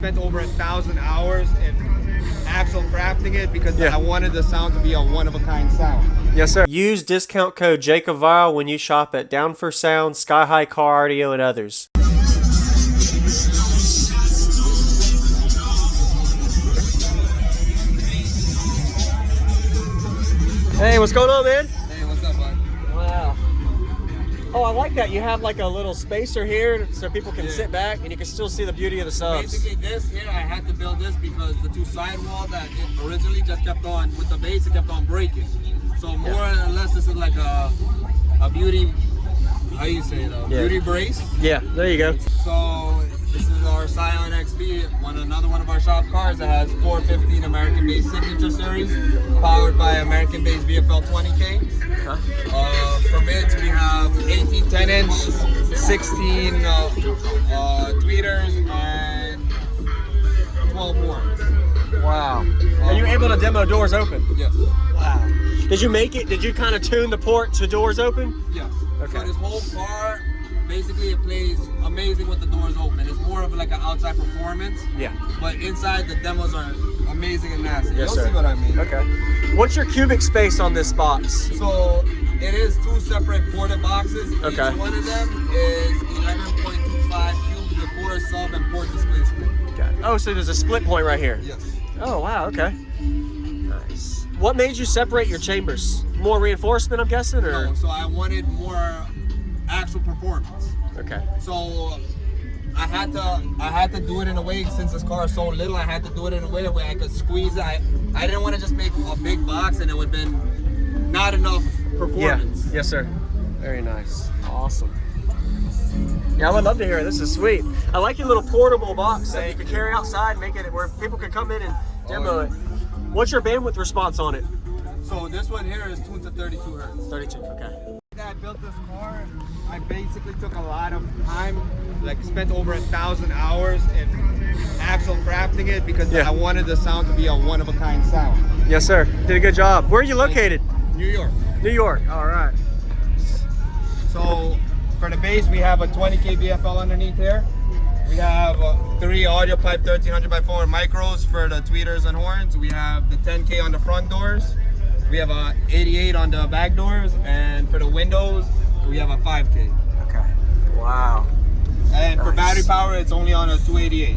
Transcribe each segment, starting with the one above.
Spent over 1,000 hours in actual crafting it because I wanted the sound to be a one-of-a-kind sound. Yes, sir. Use discount code JACOBVILE when you shop at Down for Sound, Sky High Car Audio, and others. Hey, what's going on, man? Hey, what's up, bud? Wow. Oh, I like that. You have like a little spacer here so people can sit back and you can still see the beauty of the subs. Basically, this here, I had to build this because the two sidewalls that it originally just kept on, with the base, it kept on breaking. So more or less, this is like a beauty, how do you say it? Beauty brace. Yeah, there you go. So this is our Scion XB, another one of our shop cars that has 415 American-based Signature Series, powered by American-based VFL 20K. From it, we have 18 10-inch, 16 tweeters, and 12 horns. Wow. Are you able to demo doors open? Yes. Wow. Did you make it? Did you kind of tune the port to doors open? Yes. Okay. So this whole car, basically it plays amazing with the doors open. It's more of like an outside performance. Yeah. But inside the demos are amazing and nasty. Yes, You'll sir. see what I mean. Okay. What's your cubic space on this box? So it is two separate ported boxes. Okay. Each one of them is 11.25 cubes with 4 sub and port displacement. Okay. Oh, so there's a split point right here. Yes. Oh, wow. Okay. Nice. What made you separate your chambers? More reinforcement, I'm guessing, or? No, so I wanted more actual performance. Okay. So I had to do it in a way, since this car is so little, I had to do it in a way where I could squeeze it. I didn't want to just make a big box and it would have been not enough performance. Yeah. Yes, sir. Very nice. Awesome. Yeah, I would love to hear it. This is sweet. I like your little portable box that you can carry outside, make it where people can come in and demo it. What's your bandwidth response on it? So this one here is tuned to 32 hertz. 32, okay. I built this car, I basically took a lot of time, like spent over 1,000 hours in actual crafting it because I wanted the sound to be a one-of-a-kind sound. Yes, sir. Did a good job. Where are you located? New York. New York. All right. So for the bass, we have a 20K VFL underneath here. We have 3 audio pipe 1300 by 400 micros for the tweeters and horns. We have the 10K on the front doors. We have a 88 on the back doors, and for the windows, we have a 5K. Okay. Wow. And for battery power, it's only on a 288.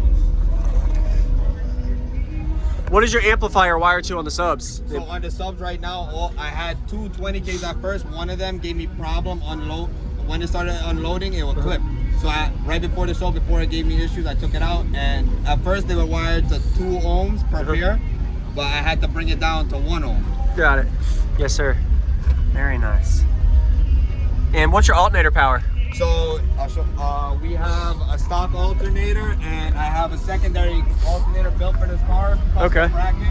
What is your amplifier wired to on the subs? So on the subs right now, I had 2 20Ks at first. One of them gave me problem unload. When it started unloading, it would clip. So right before the show, before it gave me issues, I took it out. And at first they were wired to 2 ohms per pair, but I had to bring it down to 1 ohm. Got it. Yes, sir. Very nice. And what's your alternator power? So we have a stock alternator, and I have a secondary alternator built for this car. Okay. Bracket.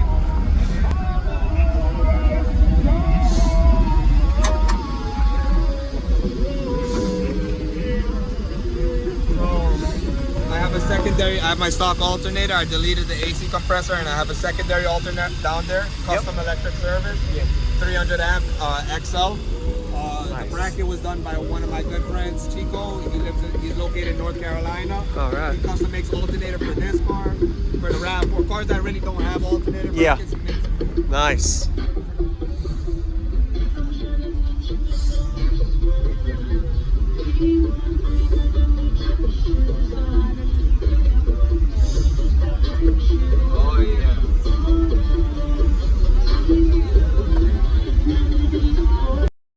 I have my stock alternator. I deleted the AC compressor, and I have a secondary alternator down there. Custom electric service. 300 amp XL. The bracket was done by one of my good friends, Chico. He's located in North Carolina. All right. He custom makes alternator for this car, for the RAV4 cars that really don't have alternator brackets. Yeah. Nice.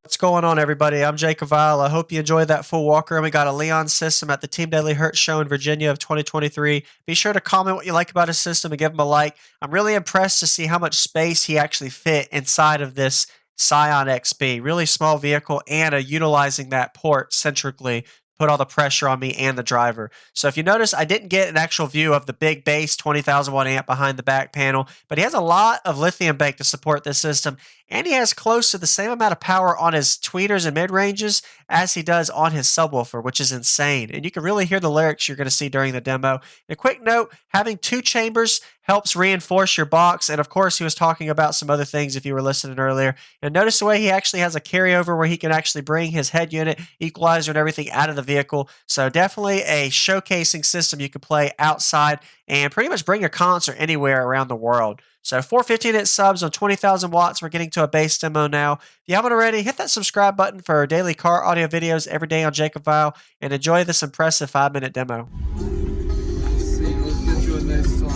What's going on, everybody? I'm Jake Avile. I hope you enjoyed that full walker. And we got a Leon system at the Team Deadly Hertz show in Virginia of 2023. Be sure to comment what you like about his system and give him a like. I'm really impressed to see how much space he actually fit inside of this Scion XB. Really small vehicle, and utilizing that port centrically put all the pressure on me and the driver. So if you notice, I didn't get an actual view of the big base 20,000 watt amp behind the back panel, but he has a lot of lithium bank to support this system, and he has close to the same amount of power on his tweeters and mid-ranges as he does on his subwoofer, which is insane. And you can really hear the lyrics you're going to see during the demo. And a quick note, having 2 chambers helps reinforce your box. And of course, he was talking about some other things if you were listening earlier. And notice the way he actually has a carryover where he can actually bring his head unit, equalizer, and everything out of the vehicle. So definitely a showcasing system you can play outside and pretty much bring a concert anywhere around the world. So 415-inch subs on 20,000 watts. We're getting to a bass demo now. If you haven't already, hit that subscribe button for our daily car audio videos every day on Jacob Vile, and enjoy this impressive 5-minute demo. Let's see, let's get you a nice song.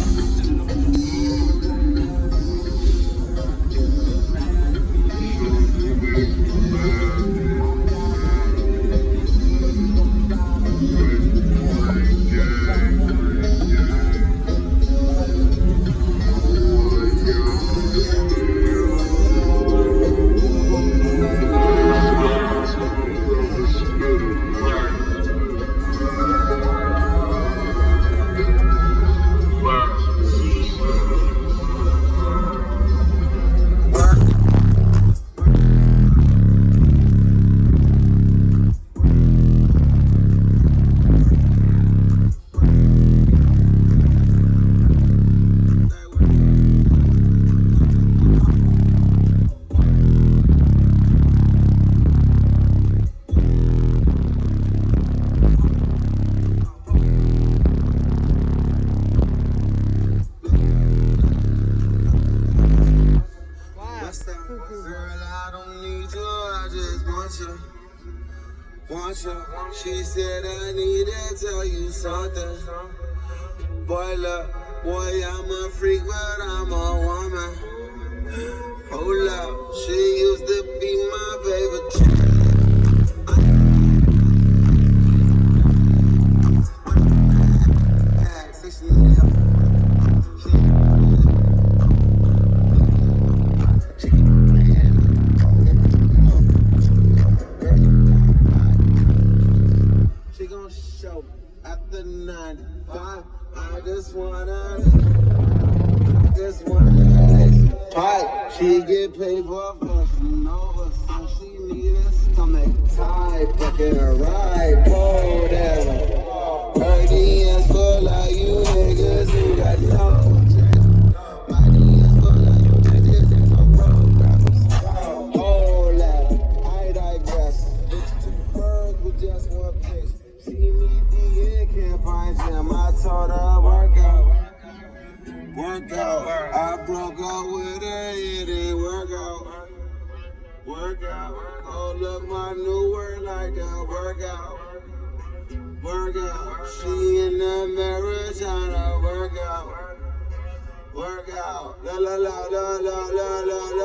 She said I need to tell you something. Boy, look, boy, I'm a freak, but I'm a woman. Hold up, she used to be my favorite chick. After 95, I just wanna pipe. She get paid for fucking over, so she need a stomach tight. Fucking a ride, whatever. Her DMs full of you niggas who got no. My DMs full of you niggas and no programs. Hold up, I digress. Bitch, 2 birds with just 1 pitch. See me can't find him, I told her work out. I broke up with her, it didn't work out. Oh look, my new word like that, work out. She in the mirror trying to work out. La la la la la la la la.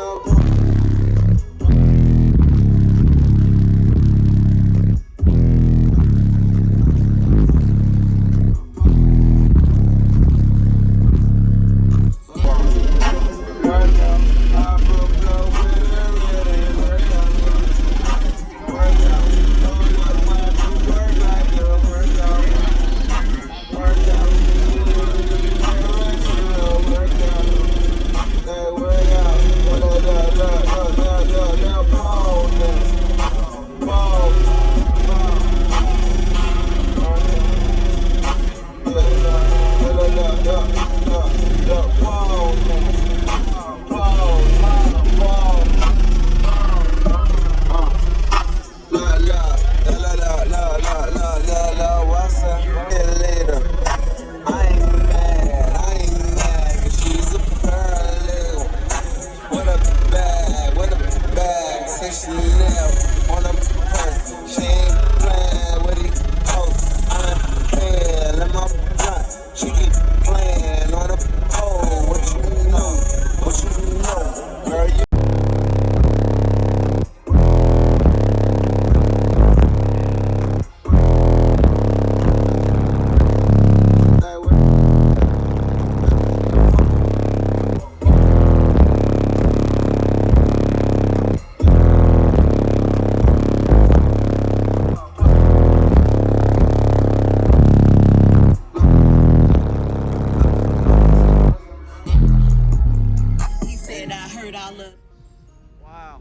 Wow.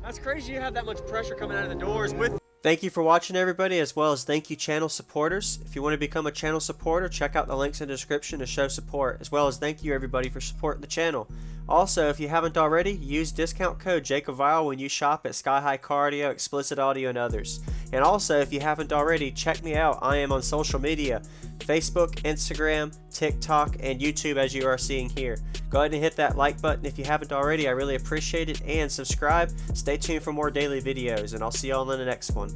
That's crazy you have that much pressure coming out of the doors with. Thank you for watching, everybody, as well as thank you channel supporters. If you want to become a channel supporter, check out the links in the description to show support, as well as thank you everybody for supporting the channel. Also, if you haven't already, use discount code JacobVile when you shop at Sky High Car Audio, Explicit Audio, and others. And also, if you haven't already, check me out. I am on social media, Facebook, Instagram, TikTok, and YouTube, as you are seeing here. Go ahead and hit that like button if you haven't already. I really appreciate it. And subscribe. Stay tuned for more daily videos, and I'll see y'all in the next one.